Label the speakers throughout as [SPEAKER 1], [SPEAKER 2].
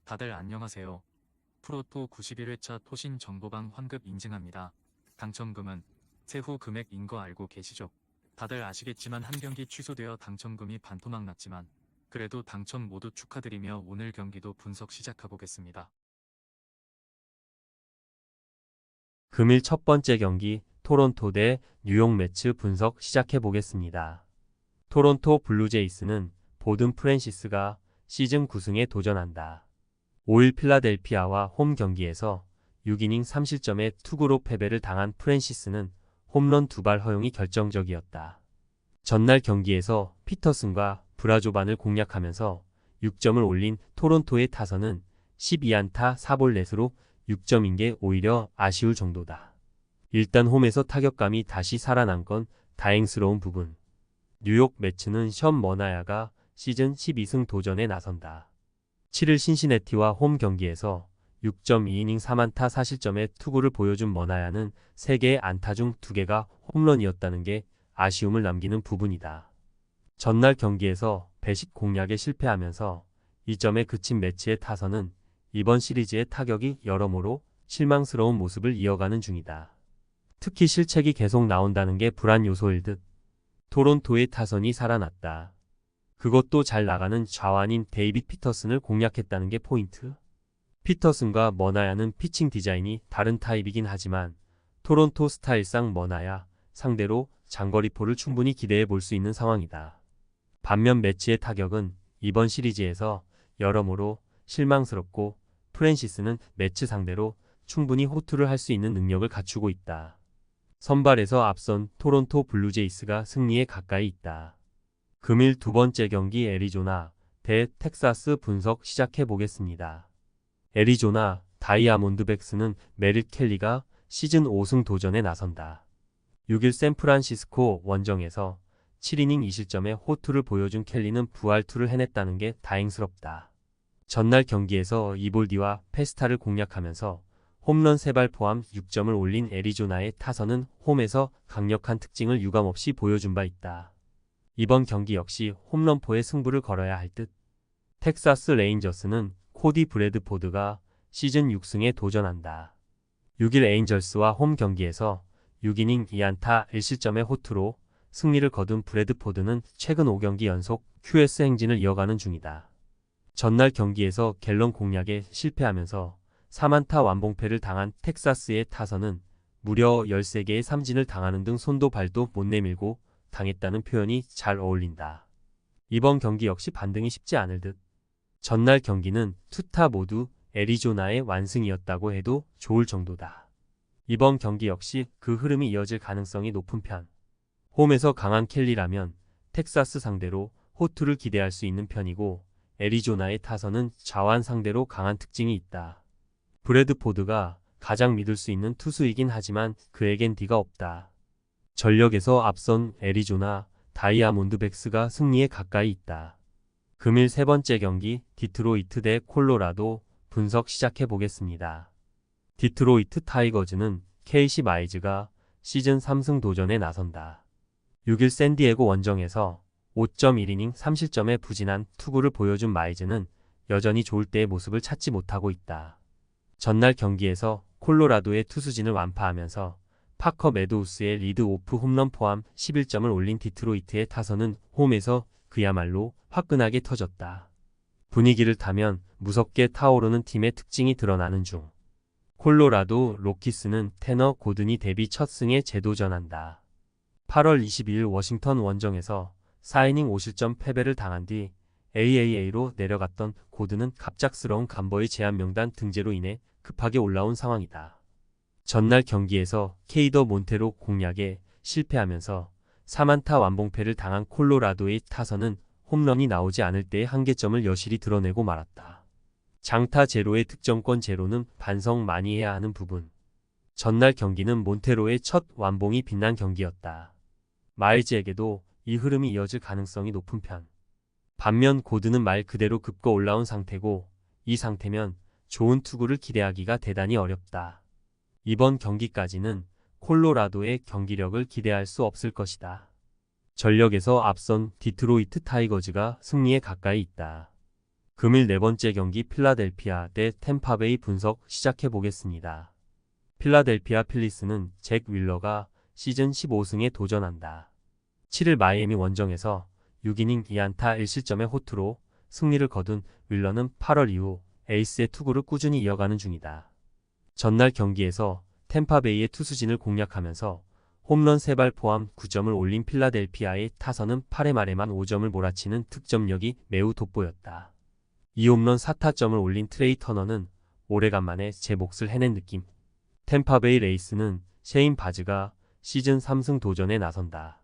[SPEAKER 1] 다들 안녕하세요. 프로토 91회차 토신 정보방 환급 인증합니다. 당첨금은 세후 금액인 거 알고 계시죠? 다들 아시겠지만 한 경기 취소되어 당첨금이 반토막 났지만 그래도 당첨 모두 축하드리며 오늘 경기도 분석 시작해보겠습니다.
[SPEAKER 2] 금일 첫 번째 경기 토론토 대 뉴욕 매치 분석 시작해 보겠습니다. 토론토 블루제이스는 보든 프랜시스가 시즌 9승에 도전한다. 5일 필라델피아와 홈 경기에서 6이닝 3실점의 투구로 패배를 당한 프랜시스는 홈런 2발 허용이 결정적이었다. 전날 경기에서 피터슨과 브라조반을 공략하면서 6점을 올린 토론토의 타선은 12안타 4볼 넷으로 6점인 게 오히려 아쉬울 정도다. 일단 홈에서 타격감이 다시 살아난 건 다행스러운 부분. 뉴욕 매츠는 션 머나야가 시즌 12승 도전에 나선다. 7일 신시내티와 홈 경기에서 6.2이닝 3안타 4실점의 투구를 보여준 머나야는 3개의 안타 중 2개가 홈런이었다는 게 아쉬움을 남기는 부분이다. 전날 경기에서 배식 공략에 실패하면서 2점에 그친 매치의 타선은 이번 시리즈의 타격이 여러모로 실망스러운 모습을 이어가는 중이다. 특히 실책이 계속 나온다는 게 불안 요소일 듯. 토론토의 타선이 살아났다. 그것도 잘 나가는 좌완인 데이빗 피터슨을 공략했다는 게 포인트. 피터슨과 머나야는 피칭 디자인이 다른 타입이긴 하지만 토론토 스타일상 머나야 상대로 장거리포를 충분히 기대해 볼 수 있는 상황이다. 반면 매치의 타격은 이번 시리즈에서 여러모로 실망스럽고 프랜시스는 매치 상대로 충분히 호투를 할 수 있는 능력을 갖추고 있다. 선발에서 앞선 토론토 블루제이스가 승리에 가까이 있다. 금일 두 번째 경기 애리조나 대 텍사스 분석 시작해 보겠습니다. 애리조나 다이아몬드백스는 메릿 켈리가 시즌 5승 도전에 나선다. 6일 샌프란시스코 원정에서 7이닝 2실점의 호투를 보여준 켈리는 부활투를 해냈다는 게 다행스럽다. 전날 경기에서 이볼디와 페스타를 공략하면서 홈런 3발 포함 6점을 올린 애리조나의 타선은 홈에서 강력한 특징을 유감없이 보여준 바 있다. 이번 경기 역시 홈런포에 승부를 걸어야 할 듯. 텍사스 레인저스는 코디 브래드포드가 시즌 6승에 도전한다. 6일 에인절스와 홈 경기에서 6이닝 2안타 1실점의 호투로 승리를 거둔 브래드포드는 최근 5경기 연속 QS 행진을 이어가는 중이다. 전날 경기에서 갤런 공략에 실패하면서 3안타 완봉패를 당한 텍사스의 타선은 무려 13개의 삼진을 당하는 등 손도 발도 못 내밀고 당했다는 표현이 잘 어울린다. 이번 경기 역시 반등이 쉽지 않을 듯. 전날 경기는 투타 모두 애리조나의 완승이었다고 해도 좋을 정도다. 이번 경기 역시 그 흐름이 이어질 가능성이 높은 편. 홈에서 강한 켈리라면 텍사스 상대로 호투를 기대할 수 있는 편이고 애리조나의 타선은 좌완 상대로 강한 특징이 있다. 브래드포드가 가장 믿을 수 있는 투수이긴 하지만 그에겐 뒤가 없다. 전력에서 앞선 애리조나 다이아몬드백스가 승리에 가까이 있다. 금일 세 번째 경기 디트로이트 대 콜로라도 분석 시작해 보겠습니다. 디트로이트 타이거즈는 케이시 마이즈가 시즌 3승 도전에 나선다. 6일 샌디에고 원정에서 5.1이닝 3실점의 부진한 투구를 보여준 마이즈는 여전히 좋을 때의 모습을 찾지 못하고 있다. 전날 경기에서 콜로라도의 투수진을 완파하면서 파커 매도우스의 리드 오프 홈런 포함 11점을 올린 디트로이트의 타선은 홈에서 그야말로 화끈하게 터졌다. 분위기를 타면 무섭게 타오르는 팀의 특징이 드러나는 중. 콜로라도 로키스는 테너 고든이 데뷔 첫 승에 재도전한다. 8월 22일 워싱턴 원정에서 4이닝 5실점 패배를 당한 뒤 AAA로 내려갔던 고든은 갑작스러운 감버의 제한 명단 등재로 인해 급하게 올라온 상황이다. 전날 경기에서 케이더 몬테로 공략에 실패하면서 3안타 완봉패를 당한 콜로라도의 타선은 홈런이 나오지 않을 때의 한계점을 여실히 드러내고 말았다. 장타 제로의 득점권 제로는 반성 많이 해야 하는 부분. 전날 경기는 몬테로의 첫 완봉이 빛난 경기였다. 마일즈에게도 이 흐름이 이어질 가능성이 높은 편. 반면 고든은 말 그대로 급거 올라온 상태고 이 상태면 좋은 투구를 기대하기가 대단히 어렵다. 이번 경기까지는 콜로라도의 경기력을 기대할 수 없을 것이다. 전력에서 앞선 디트로이트 타이거즈가 승리에 가까이 있다. 금일 네 번째 경기 필라델피아 대 템파베이 분석 시작해 보겠습니다. 필라델피아 필리스는 잭 윌러가 시즌 15승에 도전한다. 7일 마이애미 원정에서 6이닝 2안타 1실점의 호투로 승리를 거둔 윌러는 8월 이후 에이스의 투구를 꾸준히 이어가는 중이다. 전날 경기에서 템파베이의 투수진을 공략하면서 홈런 3발 포함 9점을 올린 필라델피아의 타선은 8회 말에만 5점을 몰아치는 득점력이 매우 돋보였다. 2홈런 4타점을 올린 트레이 터너는 오래간만에 제 몫을 해낸 느낌. 템파베이 레이스는 셰인 바즈가 시즌 3승 도전에 나선다.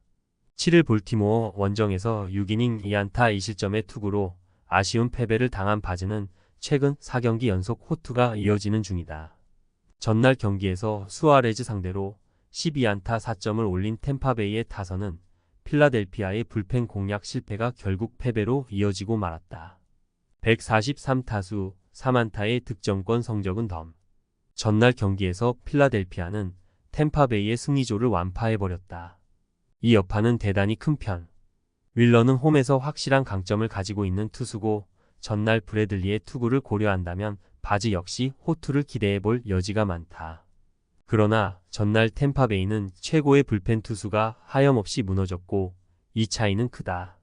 [SPEAKER 2] 7일 볼티모어 원정에서 6이닝 2안타 2실점의 투구로 아쉬운 패배를 당한 바즈는 최근 4경기 연속 호투가 이어지는 중이다. 전날 경기에서 수아레즈 상대로 12안타 4점을 올린 템파베이의 타선은 필라델피아의 불펜 공략 실패가 결국 패배로 이어지고 말았다. 143타수 3안타의 득점권 성적은 덤. 전날 경기에서 필라델피아는 템파베이의 승리조를 완파해버렸다. 이 여파는 대단히 큰 편. 윌러는 홈에서 확실한 강점을 가지고 있는 투수고 전날 브래들리의 투구를 고려한다면 바즈 역시 호투를 기대해볼 여지가 많다. 그러나 전날 템파베이는 최고의 불펜 투수가 하염없이 무너졌고 이 차이는 크다.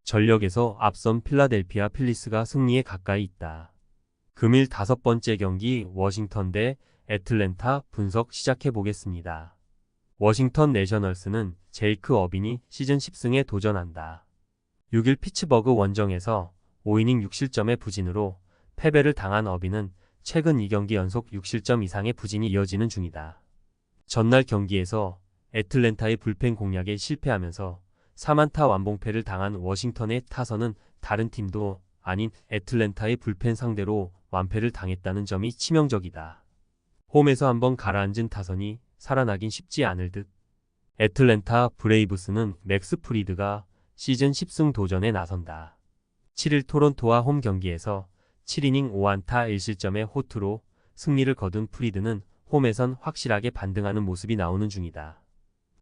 [SPEAKER 2] 전력에서 앞선 필라델피아 필리스가 승리에 가까이 있다. 금일 5번째 경기 워싱턴 대 애틀랜타 분석 시작해 보겠습니다. 워싱턴 내셔널스는 제이크 어빈이 시즌 10승에 도전한다. 6일 피츠버그 원정에서 5이닝 6실점의 부진으로 패배를 당한 어빈은 최근 2경기 연속 6실점 이상의 부진이 이어지는 중이다. 전날 경기에서 애틀랜타의 불펜 공략에 실패하면서 3안타 완봉패를 당한 워싱턴의 타선은 다른 팀도 아닌 애틀랜타의 불펜 상대로 완패를 당했다는 점이 치명적이다. 홈에서 한번 가라앉은 타선이 살아나긴 쉽지 않을 듯. 애틀랜타 브레이브스는 맥스 프리드가 시즌 10승 도전에 나선다. 7일 토론토와 홈 경기에서 7이닝 5안타 1실점의 호투로 승리를 거둔 프리드는 홈에선 확실하게 반등하는 모습이 나오는 중이다.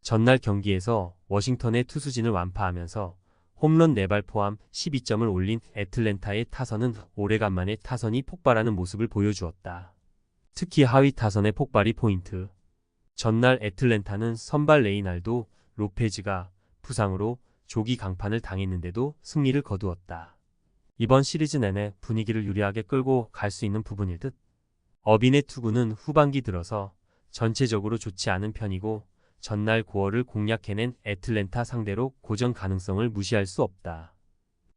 [SPEAKER 2] 전날 경기에서 워싱턴의 투수진을 완파하면서 홈런 4발 포함 12점을 올린 애틀랜타의 타선은 오래간만에 타선이 폭발하는 모습을 보여주었다. 특히 하위 타선의 폭발이 포인트. 전날 애틀랜타는 선발 레이날도 로페즈가 부상으로 조기 강판을 당했는데도 승리를 거두었다. 이번 시리즈 내내 분위기를 유리하게 끌고 갈 수 있는 부분일 듯. 어빈의 투구는 후반기 들어서 전체적으로 좋지 않은 편이고 전날 9월을 공략해낸 애틀랜타 상대로 고전 가능성을 무시할 수 없다.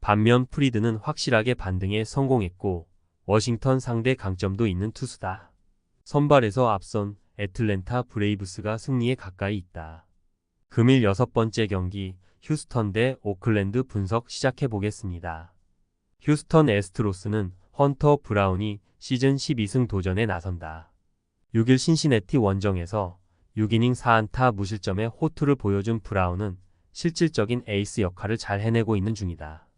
[SPEAKER 2] 반면 프리드는 확실하게 반등에 성공했고 워싱턴 상대 강점도 있는 투수다. 선발에서 앞선 애틀랜타 브레이브스가 승리에 가까이 있다. 금일 6번째 경기 휴스턴 대 오클랜드 분석 시작해 보겠습니다. 휴스턴 애스트로스는 헌터 브라운이 시즌 12승 도전에 나선다. 6일 신시내티 원정에서 6이닝 4안타 무실점의 호투를 보여준 브라운은 실질적인 에이스 역할을 잘 해내고 있는 중이다.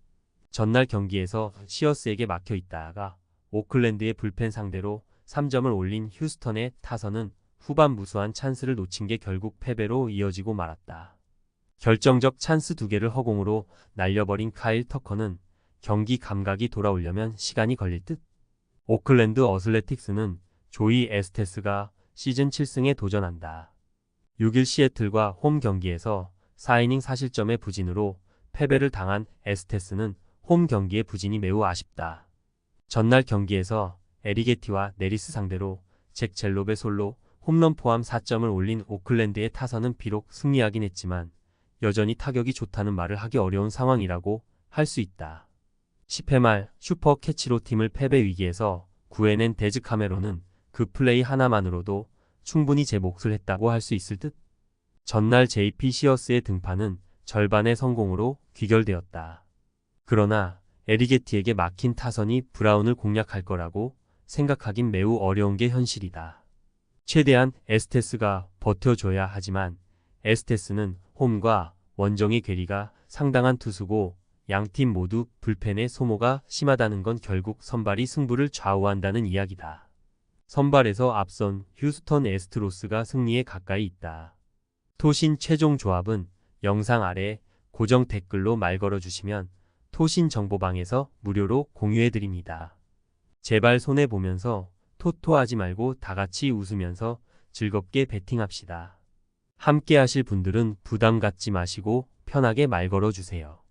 [SPEAKER 2] 전날 경기에서 시어스에게 막혀 있다가 오클랜드의 불펜 상대로 3점을 올린 휴스턴의 타선은 후반 무수한 찬스를 놓친 게 결국 패배로 이어지고 말았다. 결정적 찬스 2개를 허공으로 날려버린 카일 터커는 경기 감각이 돌아오려면 시간이 걸릴 듯. 오클랜드 어슬레틱스는 조이 에스테스가 시즌 7승에 도전한다. 6일 시애틀과 홈 경기에서 4이닝 4실점의 부진으로 패배를 당한 에스테스는 홈 경기의 부진이 매우 아쉽다. 전날 경기에서 에리게티와 네리스 상대로 잭 젤롭의 솔로 홈런 포함 4점을 올린 오클랜드의 타선은 비록 승리하긴 했지만 여전히 타격이 좋다는 말을 하기 어려운 상황이라고 할 수 있다. 10회 말 슈퍼 캐치로 팀을 패배 위기에서 구해낸 데즈 카메론은 그 플레이 하나만으로도 충분히 제 몫을 했다고 할 수 있을 듯. 전날 JP 시어스의 등판은 절반의 성공으로 귀결되었다. 그러나 에리게티에게 막힌 타선이 브라운을 공략할 거라고 생각하긴 매우 어려운 게 현실이다. 최대한 에스테스가 버텨줘야 하지만 에스테스는 홈과 원정의 괴리가 상당한 투수고 양팀 모두 불펜의 소모가 심하다는 건 결국 선발이 승부를 좌우한다는 이야기다. 선발에서 앞선 휴스턴 애스트로스가 승리에 가까이 있다. 토신 최종 조합은 영상 아래 고정 댓글로 말 걸어주시면 토신 정보방에서 무료로 공유해드립니다. 제발 손해보면서 토토하지 말고 다 같이 웃으면서 즐겁게 베팅합시다. 함께 하실 분들은 부담 갖지 마시고 편하게 말 걸어주세요.